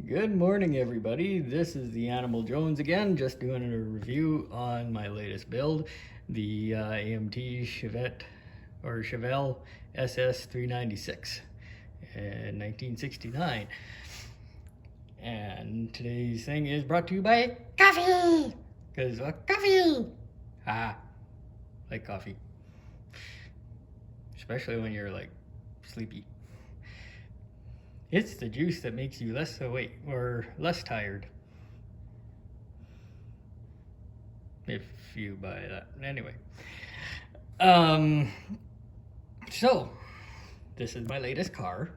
Good morning, everybody. This is the Animal Jones again, just doing a review on my latest build, the AMT Chevelle SS 396 in 1969. And today's thing is brought to you by coffee, because coffee. Like coffee, especially when you're like sleepy. It's the juice that makes you less awake or less tired. If you buy that. Anyway. So this is my latest car.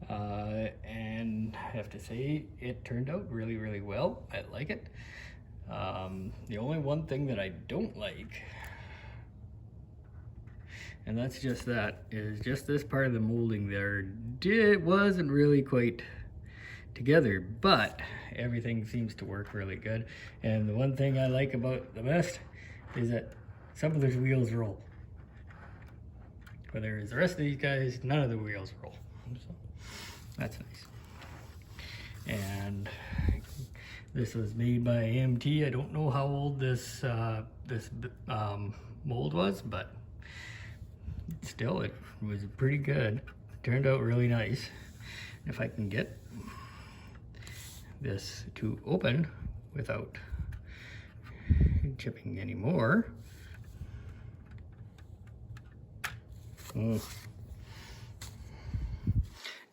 And I have to say it turned out really, really well. I like it. The only one thing that I don't like, and that's just this part of the molding there wasn't really quite together, but everything seems to work really good. And the one thing I like about the best is that some of those wheels roll. Whereas the rest of these guys, none of the wheels roll. So that's nice. And this was made by AMT. I don't know how old this mold was, but still, it was pretty good. Turned out really nice. If I can get this to open without chipping anymore.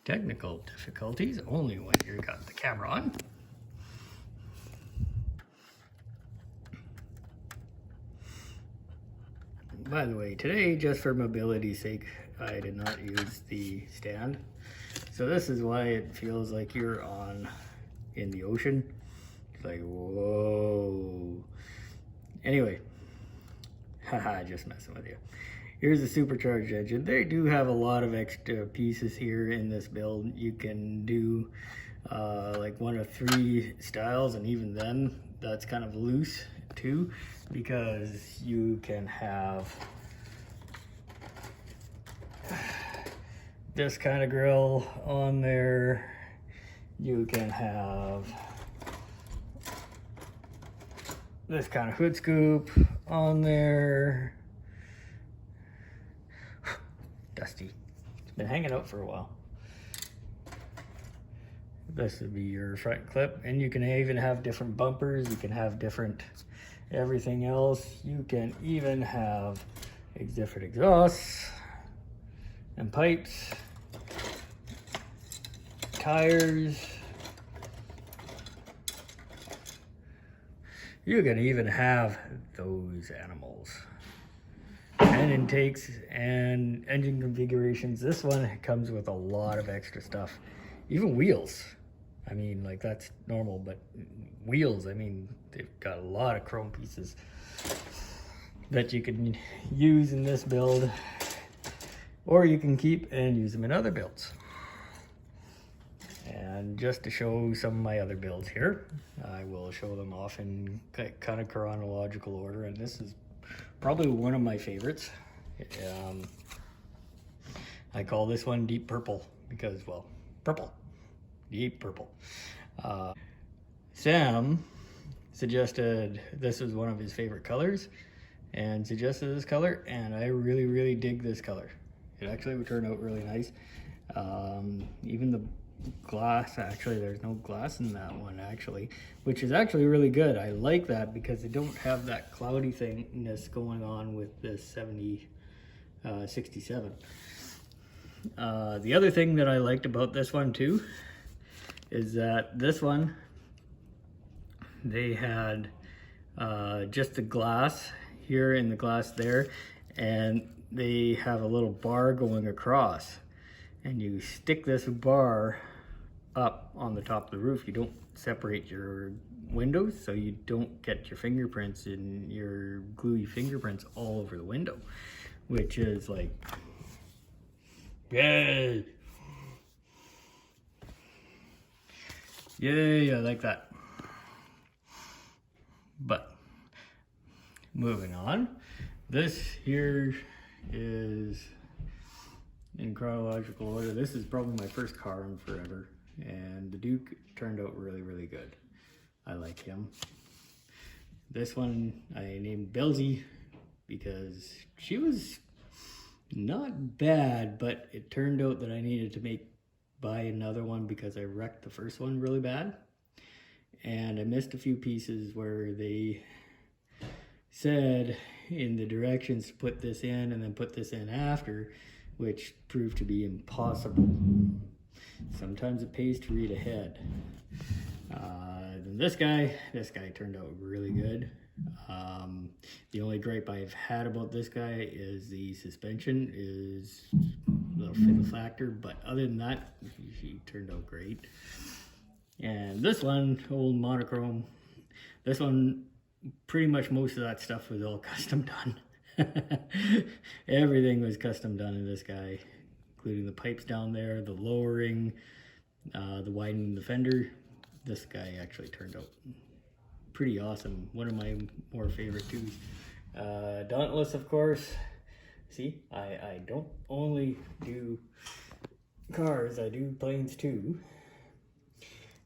Technical difficulties only when you got the camera on. By the way, today, just for mobility's sake, I did not use the stand. So this is why it feels like you're in the ocean. It's like, whoa. Anyway, haha, just messing with you. Here's the supercharged engine. They do have a lot of extra pieces here in this build. You can do like one of 3 styles, and even then, that's kind of loose too, because you can have this kind of grill on there. You can have this kind of hood scoop on there. Dusty. It's been hanging out for a while. This would be your front clip, and you can even have different bumpers. You can have different everything else. You can even have different exhausts and pipes, tires. You can even have those animals. And intakes and engine configurations. This one comes with a lot of extra stuff. Even wheels. I mean, like, that's normal, but wheels, I mean, they've got a lot of chrome pieces that you can use in this build, or you can keep and use them in other builds. And just to show some of my other builds here, I will show them off in kind of chronological order, and this is probably one of my favorites. I call this one Deep Purple because, well, purple. Deep purple. Sam suggested this was one of his favorite colors and suggested this color, and I really, really dig this color. It actually would turn out really nice. Even the glass, actually, there's no glass in that one, actually, which is actually really good. I like that because they don't have that cloudy thingness going on with this 67. The other thing that I liked about this one too is that this one, they had just the glass here and the glass there, and they have a little bar going across, and you stick this bar up on the top of the roof. You don't separate your windows, so you don't get your fingerprints and your gluey fingerprints all over the window, which is like, yay! Yay, I like that. But moving on, this here is in chronological order. This is probably my first car in forever. and the Duke turned out really, really good. I like him. This one I named Belzy because she was not bad, but it turned out that I needed to buy another one because I wrecked the first one really bad. And I missed a few pieces where they said in the directions to put this in and then put this in after, which proved to be impossible. Sometimes it pays to read ahead. Then this guy turned out really good. The only gripe I've had about this guy is the suspension is a little fiddle factor, but other than that, he turned out great. And this one, old monochrome, this one, pretty much most of that stuff was all custom done. Everything was custom done in this guy, including the pipes down there, the lowering, the widening the fender. This guy actually turned out pretty awesome. One of my more favorite too. Dauntless, of course. See, I don't only do cars, I do planes too.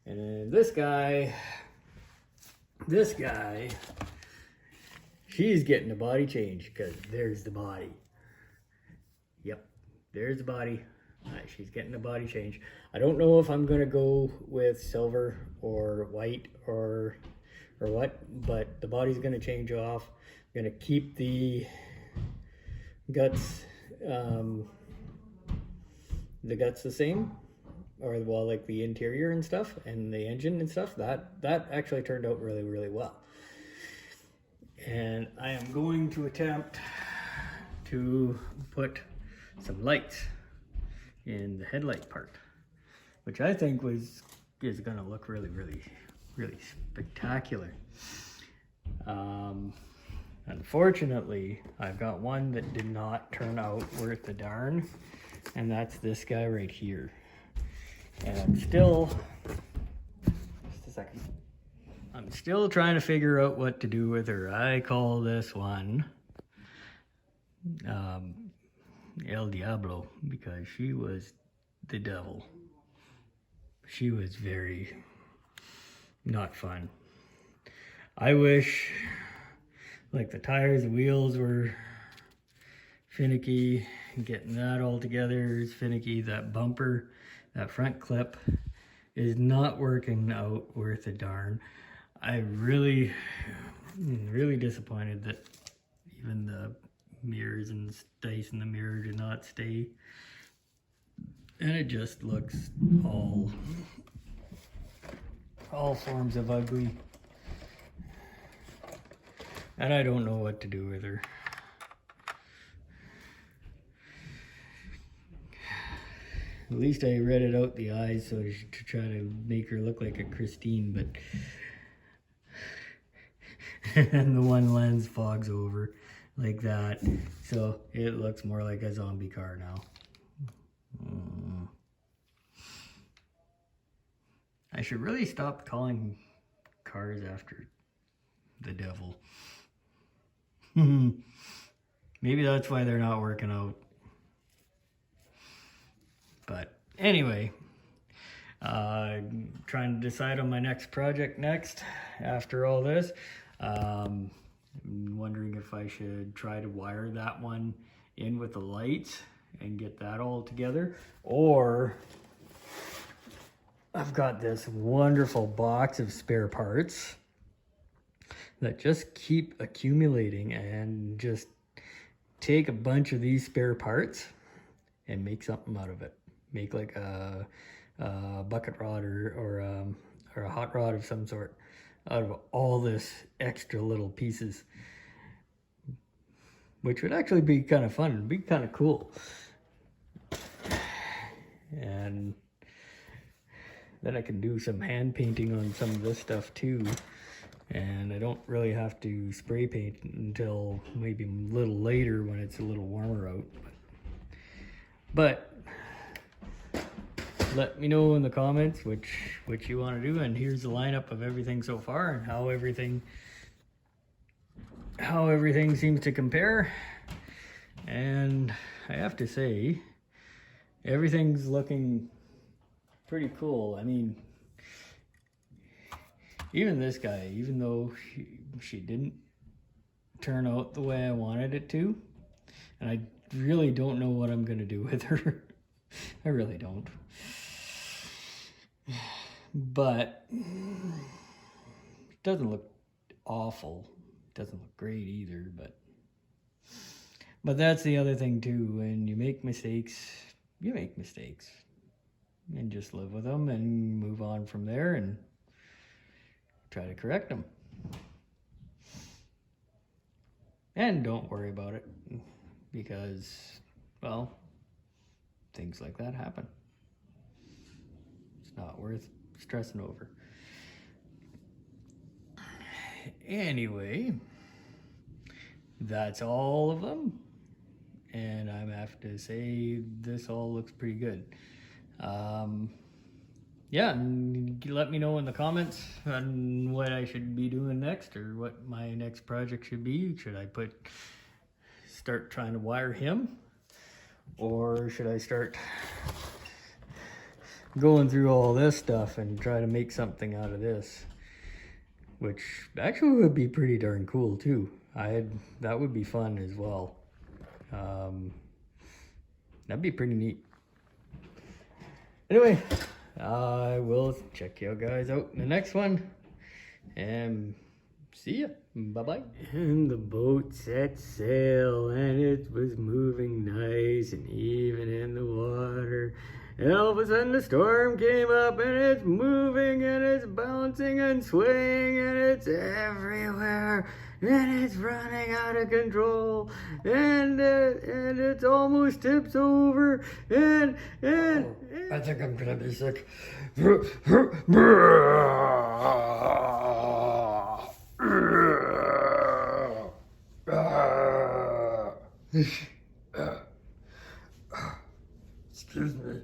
And then this guy, she's getting a body change because there's the body. Yep, there's the body. She's getting a body change. I don't know if I'm gonna go with silver or white or what, but the body's gonna change off. I'm gonna keep the guts the same, or well, like the interior and stuff and the engine and stuff. That actually turned out really, really well. And I am going to attempt to put some lights in the headlight part, which I think is gonna look really, really, really spectacular. Unfortunately, I've got one that did not turn out worth a darn, and that's this guy right here. And I'm still, just a second, I'm still trying to figure out what to do with her. I call this one El Diablo because she was the devil. She was very not fun. I wish like the tires, the wheels were finicky, getting that all together is finicky. That bumper, that front clip is not working out worth a darn. I really disappointed that even the mirrors and dice in the mirror did not stay. And it just looks all forms of ugly. And I don't know what to do with her. At least I redded out the eyes so to try to make her look like a Christine, but and the one lens fogs over like that, so it looks more like a zombie car now. I should really stop calling cars after the devil. Maybe that's why they're not working out. But anyway, trying to decide on my next project next after all this. I'm wondering if I should try to wire that one in with the lights and get that all together, or I've got this wonderful box of spare parts that just keep accumulating, and just take a bunch of these spare parts and make something out of it. Make like a bucket rod or a hot rod of some sort out of all this extra little pieces, which would actually be kind of fun. It'd be kind of cool. And then I can do some hand painting on some of this stuff too. And I don't really have to spray paint until maybe a little later when it's a little warmer out. But let me know in the comments which you want to do, and here's the lineup of everything so far and how everything seems to compare. And I have to say, everything's looking pretty cool. I mean, even this guy, even though she didn't turn out the way I wanted it to, and I really don't know what I'm gonna do with her. I really don't. But it doesn't look awful. It doesn't look great either, but that's the other thing too. When you make mistakes, you make mistakes. And just live with them and move on from there and try to correct them. And don't worry about it, because, well, things like that happen. It's not worth stressing over. Anyway, that's all of them. And I have to say, this all looks pretty good. Yeah, and let me know in the comments on what I should be doing next, or what my next project should be. Should I start trying to wire him, or should I start going through all this stuff and try to make something out of this, which actually would be pretty darn cool too. That would be fun as well. That'd be pretty neat. Anyway, I will check you guys out in the next one, and see ya. Bye-bye. And the boat set sail, and it was moving nice and even in the water. And all of a sudden the storm came up, and it's moving, and it's bouncing and swaying, and it's everywhere. And it's running out of control, and it's almost tips over, and I think I'm gonna be sick. Excuse me.